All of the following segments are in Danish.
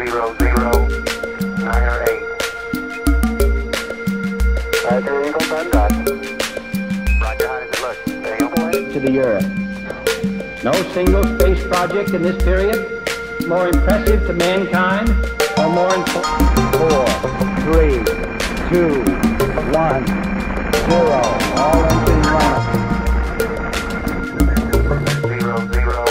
To the Earth. No single space project in this period more impressive to mankind or more important. 4, 3, 2, 1, 0. All engine running. 0098.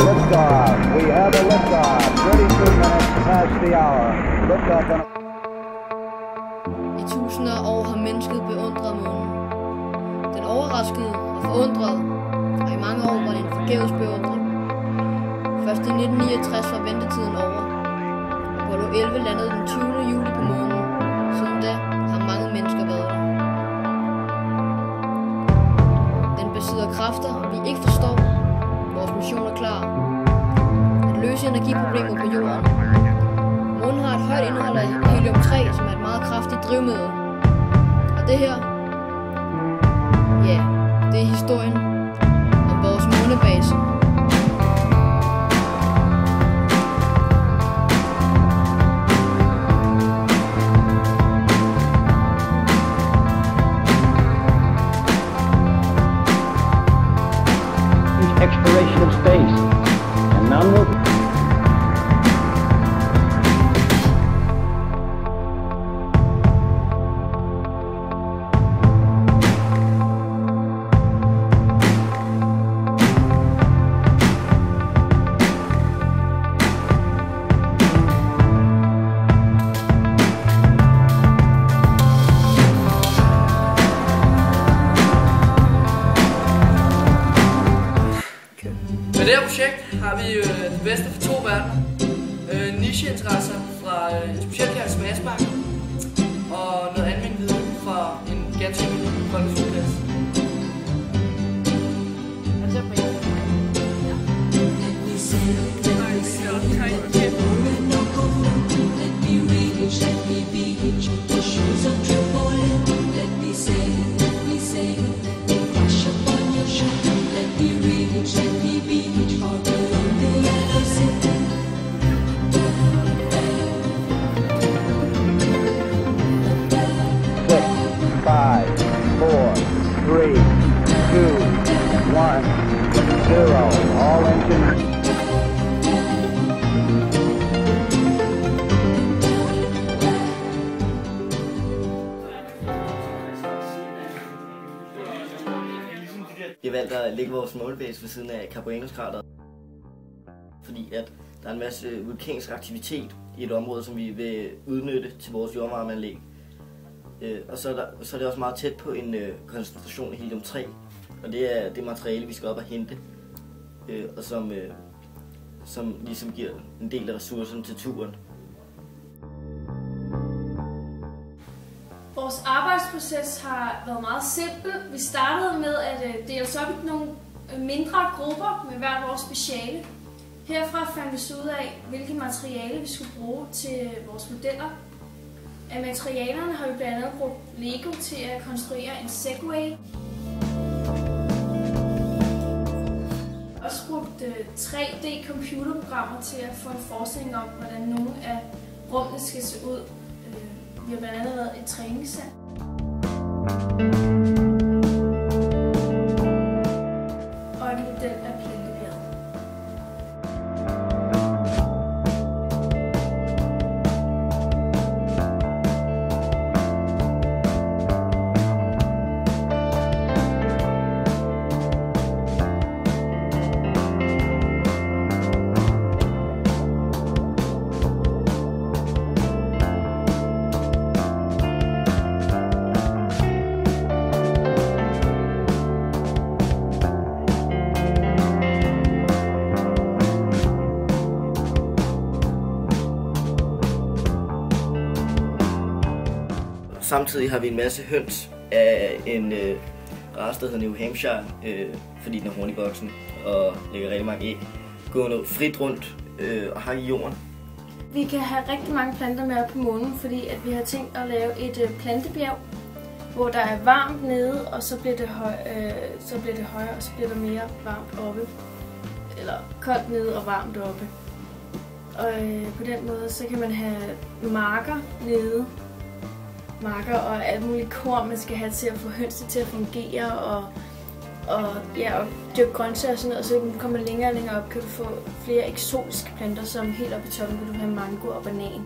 Liftoff. We have a liftoff. 32 minutes past the hour. Liftoff on. I tusinder af år har mennesket beundret månen. Den overraskede og forundrede, og i mange år var det en forgæves beundring. Først i 1969 var ventetiden over. Apollo 11 landede den 20. juli på månen. Siden da har mange mennesker været der. Den besidder kræfter, vi ikke forstår. Vores mission er klar. At løse energiproblemer på jorden. Månen har et højt indhold af helium-3, som er et meget kraftigt drivmiddel. Og det her, ja, det er historien om vores månebase. Exploration of space, and none will. Med det her projekt har vi det bedste fra to verdener. Nicheinteresser fra en specialklasse med Aspark og noget almen viden fra en ganske almindelig folkeskoleklasse. All engines. Vi har valgt at lægge vores målebase ved siden af Carbonenuskrateret, fordi at der er en masse vulkansk aktivitet i et område, som vi vil udnytte til vores jordvarmeanlæg. Og så er det også meget tæt på en koncentration af helium-3, og det er det materiale, vi skal op og hente, og som ligesom giver en del af ressourcerne til turen. Vores arbejdsproces har været meget simpel. Vi startede med at dele os op i nogle mindre grupper med hvert vores speciale. Herfra fandt vi ud af, hvilke materiale vi skulle bruge til vores modeller. Af materialerne har vi blandt andet brugt Lego til at konstruere en Segway. Også brugt 3D-computerprogrammer til at få en forestilling om, hvordan nogle af rummene skal se ud. Vi har blandt andet lavet et træningssand. Og en model af plantebjerget. Samtidig har vi en masse høns af en race, der hedder New Hampshire, fordi den er horn i boksen og lægger rigtig mange æg, gående frit rundt og hang i jorden. Vi kan have rigtig mange planter med op på månen, fordi at vi har tænkt at lave et plantebjerg, hvor der er varmt nede, og så bliver det højere, og så bliver der mere varmt oppe. eller koldt nede og varmt oppe. Og på den måde, så kan man have marker nede. Marker og alt muligt korn, man skal have til at få hønsene til at fungere, og dyrke grøntsager og sådan noget. Og så kommer man længere og længere op, kan du få flere eksotiske planter, som helt oppe i toppen kan du have mango og banan.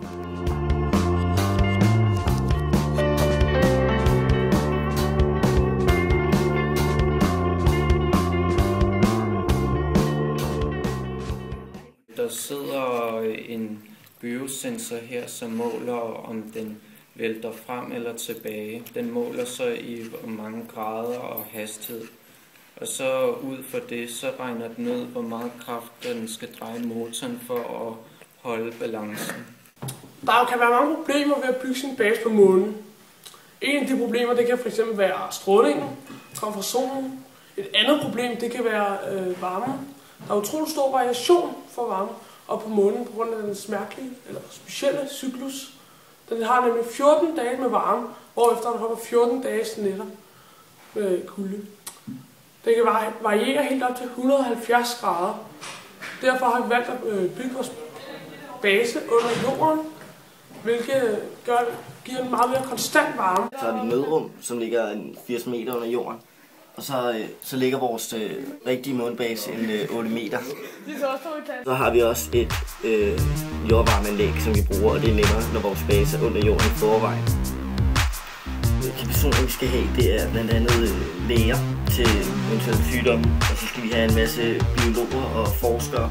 Der sidder en biosensor her, som måler, om den vælter frem eller tilbage. Den måler så i hvor mange grader og hastighed. Og så ud fra det, så regner den ud, hvor meget kraft den skal dreje motoren for at holde balancen. Der kan være mange problemer ved at bygge sin base på månen. En af de problemer, det kan fx være strålingen, transformationen. Et andet problem, det kan være varme. Der er utrolig stor variation for varme og på månen på grund af den mærkelige eller specielle cyklus. Den har nemlig 14 dage med varme, hvorefter der kommer 14 dages nætter med kulde. Det kan variere helt op til 170 grader. Derfor har vi valgt at bygge vores base under jorden, hvilket giver en meget mere konstant varme. Så har vi et møderum, som ligger 80 meter under jorden. Og så ligger vores rigtige månebase en 8 meter. Så har vi også et jordvarmeanlæg, som vi bruger, og det er nemmere, når vores base er under jorden i forvejen. De personer, vi skal have, det er blandt andet læger til eventuelle sygdomme, og så skal vi have en masse biologer og forskere.